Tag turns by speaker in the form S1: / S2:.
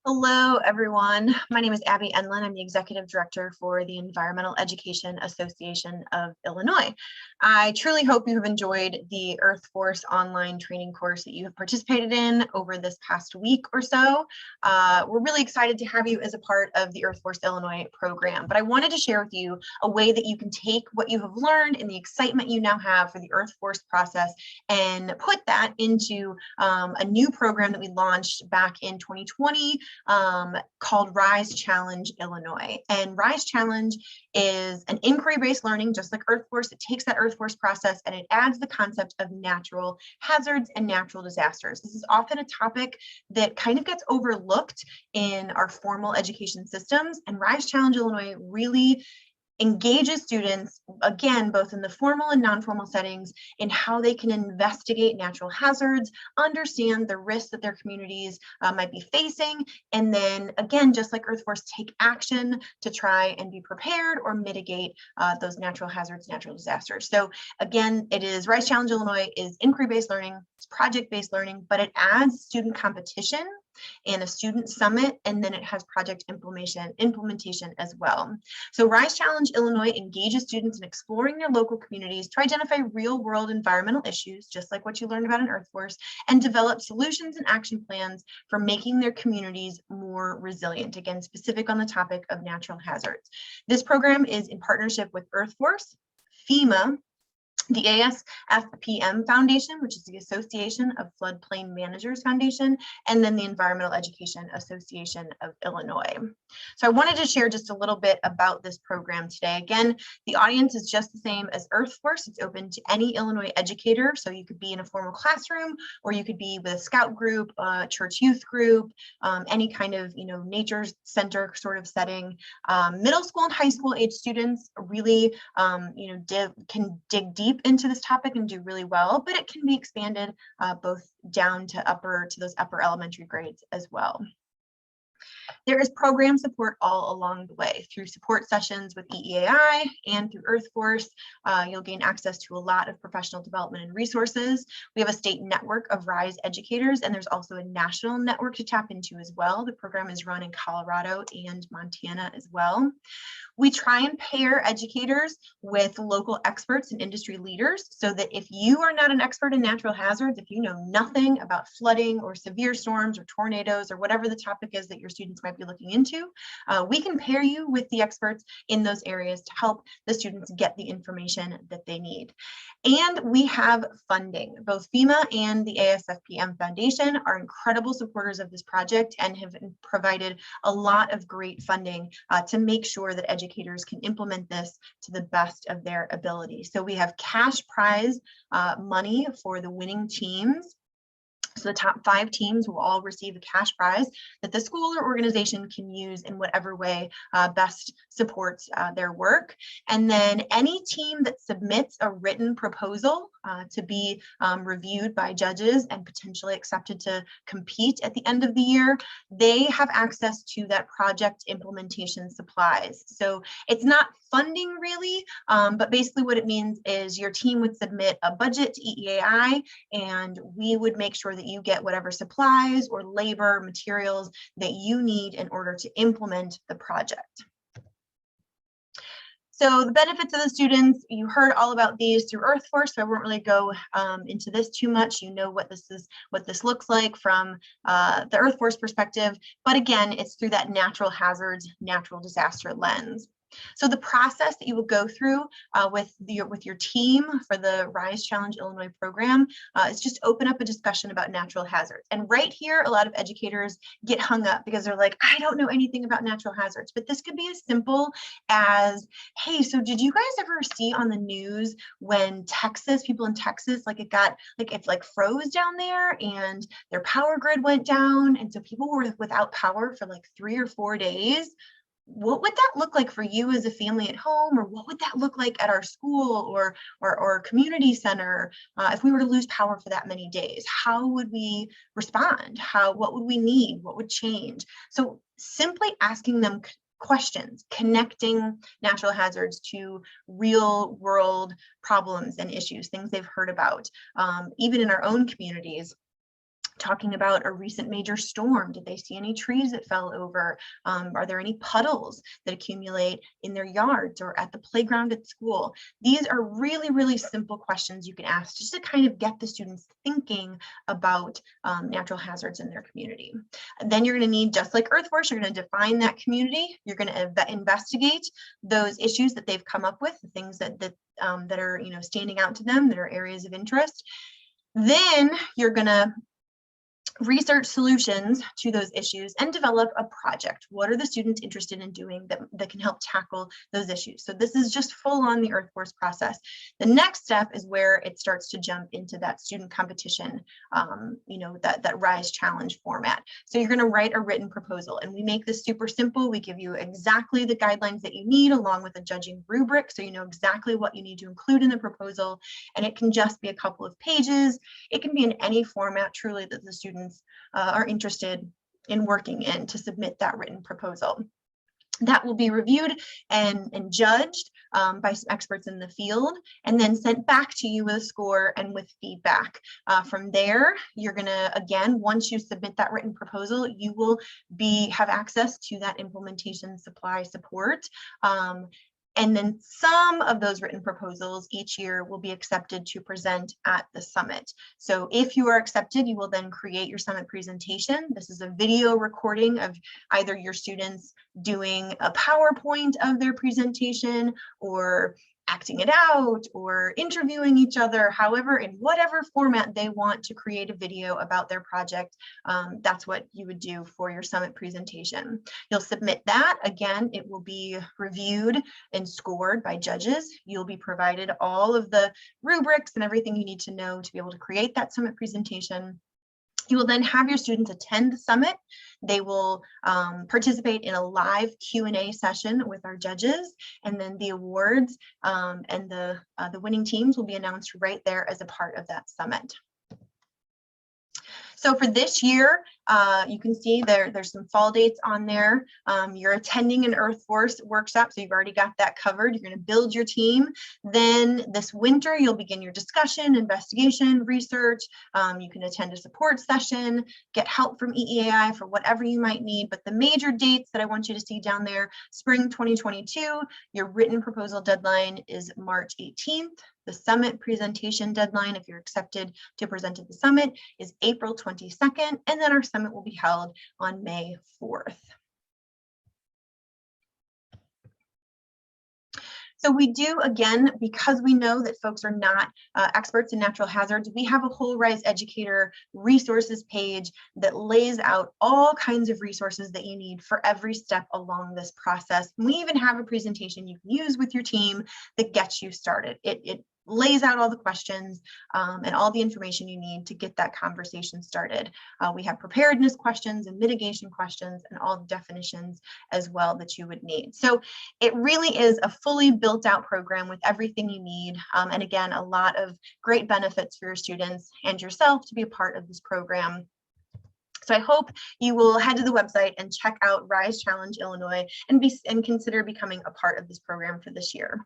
S1: Hello, everyone. My name is Abbie Enlund. I'm the Executive Director for the Environmental Education Association of Illinois. I truly hope you have enjoyed the Earth Force online training course that you have participated in over this past week or so. We're really excited to have you as a part of the Earth Force Illinois program, but I wanted to share with you a way that you can take what you have learned and the excitement you now have for the Earth Force process and put that into a new program that we launched back in 2020 called Rise Challenge Illinois. And Rise Challenge is an inquiry-based learning, just like Earth Force. It takes that Earth Force process and it adds the concept of natural hazards and natural disasters. This is often a topic that kind of gets overlooked in our formal education systems, and Rise Challenge Illinois really engages students, again, both in the formal and non-formal settings, in how they can investigate natural hazards, understand the risks that their communities might be facing, and then, again, just like Earth Force, take action to try and be prepared or mitigate those natural hazards, natural disasters. So again, it is Rise Challenge Illinois is inquiry-based learning, it's project-based learning, but it adds student competition and a student summit, and then it has project implementation as well. So Rise Challenge Illinois engages students in exploring their local communities to identify real-world environmental issues, just like what you learned about in Earth Force, and develop solutions and action plans for making their communities more resilient, again, specific on the topic of natural hazards. This program is in partnership with Earth Force, FEMA, the ASFPM Foundation, which is the Association of Floodplain Managers Foundation, and then the Environmental Education Association of Illinois. So I wanted to share just a little bit about this program today. Again, the audience is just the same as Earth Force. It's open to any Illinois educator. So you could be in a formal classroom, or you could be with a scout group, church youth group, any kind of nature center sort of setting. Middle school and high school age students really can dig deep into this topic and do really well, but it can be expanded both down to those upper elementary grades as well. There is program support all along the way through support sessions with EEAI and through Earth Force. You'll gain access to a lot of professional development and resources. We have a state network of RISE educators, and there's also a national network to tap into as well. The program is run in Colorado and Montana as well. We try and pair educators with local experts and industry leaders so that if you are not an expert in natural hazards, if you know nothing about flooding or severe storms or tornadoes or whatever the topic is that your students might be looking into, we can pair you with the experts in those areas to help the students get the information that they need. And we have funding. Both FEMA and the ASFPM Foundation are incredible supporters of this project and have provided a lot of great funding to make sure that educators can implement this to the best of their ability. So we have cash prize money for the winning teams. So the top 5 teams will all receive a cash prize that the school or organization can use in whatever way best supports their work. And then any team that submits a written proposal to be reviewed by judges and potentially accepted to compete at the end of the year, they have access to that project implementation supplies. So it's not funding really, but basically what it means is your team would submit a budget to EEAI, and we would make sure that you get whatever supplies or labor materials that you need in order to implement the project. So the benefits of the students, you heard all about these through Earth Force, so I won't really go into this too much. You know what this looks like from the Earth Force perspective, but again, it's through that natural hazards, natural disaster lens. So the process that you will go through with your team for the Rise Challenge Illinois program is just open up a discussion about natural hazards. And right here, a lot of educators get hung up because they're like, I don't know anything about natural hazards. But this could be as simple as, hey, so did you guys ever see on the news when people in Texas, it froze down there and their power grid went down, and so people were without power for like 3 or 4 days? What would that look like for you as a family at home, or what would that look like at our school or community center if we were to lose power for that many days? How would we respond? What would we need? What would change? So simply asking them questions, connecting natural hazards to real world problems and issues, things they've heard about, even in our own communities. talking about a recent major storm. Did they see any trees that fell over? Are there any puddles that accumulate in their yards or at the playground at school? These are really, really simple questions you can ask just to kind of get the students thinking about natural hazards in their community. And then you're going to need, just like Earth Force, you're going to define that community. You're going to investigate those issues that they've come up with, the things that are, you know, standing out to them, that are areas of interest. Then you're going to research solutions to those issues and develop a project. What are the students interested in doing that can help tackle those issues? So this is just full on the Earth Force process. The next step is where it starts to jump into that student competition, you know, that RISE challenge format. So you're going to write a written proposal, and we make this super simple. We give you exactly the guidelines that you need along with a judging rubric, so you know exactly what you need to include in the proposal, and it can just be a couple of pages. It can be in any format truly that the students are interested in working in to submit that written proposal. That will be reviewed and judged by some experts in the field, and then sent back to you with a score and with feedback. From there, you're gonna, again, once you submit that written proposal, you will have access to that implementation supply support. And then some of those written proposals each year will be accepted to present at the summit. So if you are accepted, you will then create your summit presentation. This is a video recording of either your students doing a PowerPoint of their presentation, or acting it out, or interviewing each other, however, in whatever format they want to create a video about their project. That's what you would do for your summit presentation. You'll submit that. Again, it will be reviewed and scored by judges. You'll be provided all of the rubrics and everything you need to know to be able to create that summit presentation. You will then have your students attend the summit. They will participate in a live Q&A session with our judges, and then the awards and the winning teams will be announced right there as a part of that summit. So for this year, you can see there's some fall dates on there. You're attending an Earth Force workshop, so you've already got that covered. You're going to build your team. Then this winter, you'll begin your discussion, investigation, research. You can attend a support session, get help from EEAI for whatever you might need. But the major dates that I want you to see down there: spring 2022, your written proposal deadline is March 18th. The summit presentation deadline, if you're accepted to present at the summit, is April 22nd, and then our summit will be held on May 4th. So we do, again, because we know that folks are not experts in natural hazards, we have a whole RISE Educator resources page that lays out all kinds of resources that you need for every step along this process. And we even have a presentation you can use with your team that gets you started. It lays out all the questions and all the information you need to get that conversation started. We have preparedness questions and mitigation questions and all the definitions as well that you would need. So it really is a fully built out program with everything you need. And again, a lot of great benefits for your students and yourself to be a part of this program. So I hope you will head to the website and check out RISE Challenge Illinois and consider becoming a part of this program for this year.